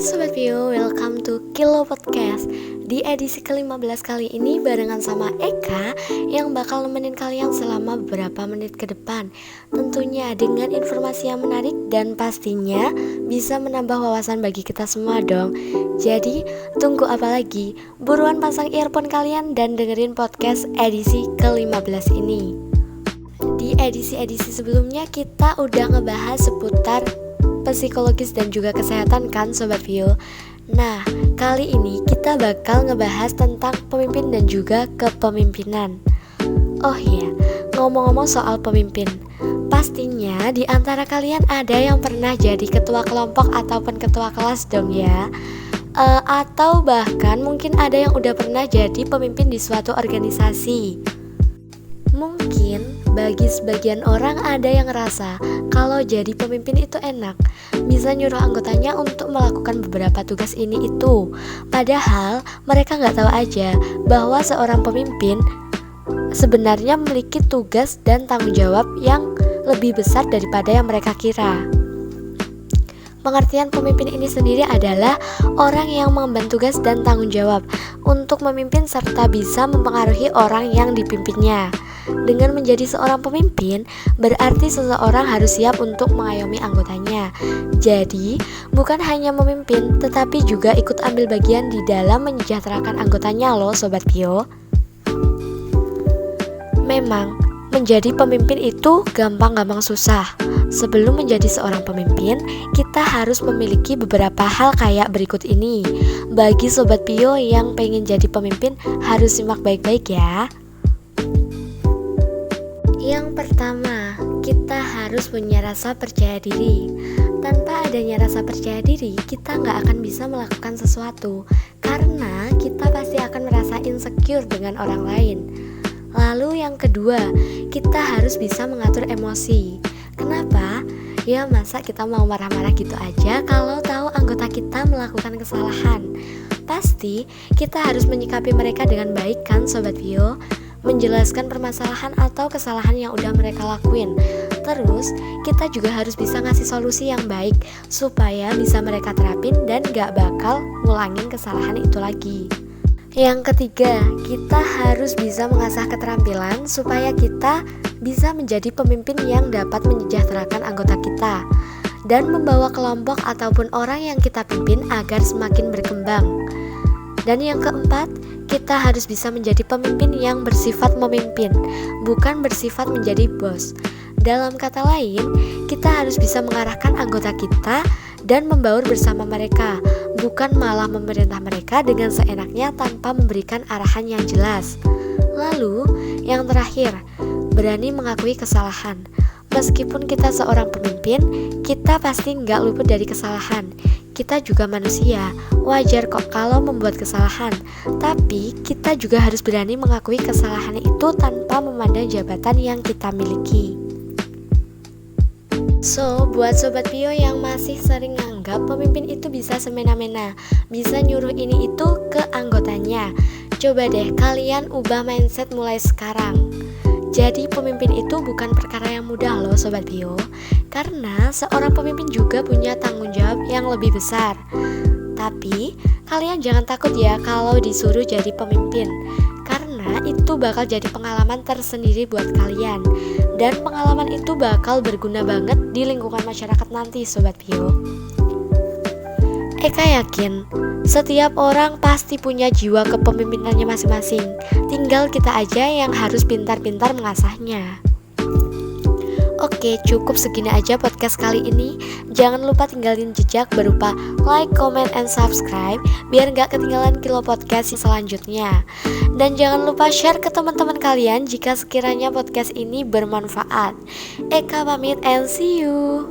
Sobat Vio, welcome to Kilo Podcast. Di edisi ke-15 kali ini barengan sama Eka yang bakal nemenin kalian selama beberapa menit ke depan. Tentunya dengan informasi yang menarik dan pastinya bisa menambah wawasan bagi kita semua dong. Jadi tunggu apa lagi? Buruan pasang earphone kalian dan dengerin podcast edisi ke-15 ini. Di edisi-edisi sebelumnya kita udah ngebahas seputar psikologis dan juga kesehatan kan Sobat Vio. Nah, kali ini kita bakal ngebahas tentang pemimpin dan juga kepemimpinan. Oh iya, ngomong-ngomong soal pemimpin, pastinya di antara kalian ada yang pernah jadi ketua kelompok ataupun ketua kelas dong ya. Atau bahkan mungkin ada yang udah pernah jadi pemimpin di suatu organisasi. Mungkin bagi sebagian orang ada yang ngerasa kalau jadi pemimpin itu enak, bisa nyuruh anggotanya untuk melakukan beberapa tugas ini itu. Padahal mereka nggak tahu aja bahwa seorang pemimpin sebenarnya memiliki tugas dan tanggung jawab yang lebih besar daripada yang mereka kira. Pengertian pemimpin ini sendiri adalah orang yang mengemban tugas dan tanggung jawab untuk memimpin serta bisa mempengaruhi orang yang dipimpinnya. Dengan menjadi seorang pemimpin, berarti seseorang harus siap untuk mengayomi anggotanya. Jadi, bukan hanya memimpin, tetapi juga ikut ambil bagian di dalam menyejahterakan anggotanya loh Sobat Pio. Memang, menjadi pemimpin itu gampang-gampang susah. Sebelum menjadi seorang pemimpin, kita harus memiliki beberapa hal kayak berikut ini. Bagi Sobat Pio yang pengen jadi pemimpin, harus simak baik-baik ya. Yang pertama, kita harus punya rasa percaya diri. Tanpa adanya rasa percaya diri, kita nggak akan bisa melakukan sesuatu, karena kita pasti akan merasa insecure dengan orang lain. Lalu yang kedua, kita harus bisa mengatur emosi. Kenapa? Ya masa kita mau marah-marah gitu aja kalau tahu anggota kita melakukan kesalahan. Pasti kita harus menyikapi mereka dengan baik kan Sobat Vio? Menjelaskan permasalahan atau kesalahan yang udah mereka lakuin. Terus kita juga harus bisa ngasih solusi yang baik supaya bisa mereka terapin dan gak bakal ngulangin kesalahan itu lagi. Yang ketiga, kita harus bisa mengasah keterampilan supaya kita bisa menjadi pemimpin yang dapat menyejahterakan anggota kita dan membawa kelompok ataupun orang yang kita pimpin agar semakin berkembang. Dan yang keempat, kita harus bisa menjadi pemimpin yang bersifat memimpin, bukan bersifat menjadi bos. Dalam kata lain, kita harus bisa mengarahkan anggota kita dan membaur bersama mereka, bukan malah memerintah mereka dengan seenaknya tanpa memberikan arahan yang jelas. Lalu, yang terakhir, berani mengakui kesalahan. Meskipun kita seorang pemimpin, kita pasti nggak luput dari kesalahan. Kita juga manusia, wajar kok kalau membuat kesalahan. Tapi kita juga harus berani mengakui kesalahan itu tanpa memandang jabatan yang kita miliki. So, buat Sobat Pio yang masih sering nganggap pemimpin itu bisa semena-mena, bisa nyuruh ini itu ke anggotanya, coba deh kalian ubah mindset mulai sekarang. Jadi pemimpin itu bukan perkara yang mudah loh Sobat Pio, karena seorang pemimpin juga punya tanggung jawab yang lebih besar. Tapi kalian jangan takut ya kalau disuruh jadi pemimpin, karena itu bakal jadi pengalaman tersendiri buat kalian. Dan pengalaman itu bakal berguna banget di lingkungan masyarakat nanti Sobat Pio. Eka yakin setiap orang pasti punya jiwa kepemimpinannya masing-masing. Tinggal kita aja yang harus pintar-pintar mengasahnya. Oke, cukup segini aja podcast kali ini. Jangan lupa tinggalin jejak berupa like, comment, and subscribe biar gak ketinggalan Kilo Podcast selanjutnya. Dan jangan lupa share ke teman-teman kalian jika sekiranya podcast ini bermanfaat. Eka pamit and see you.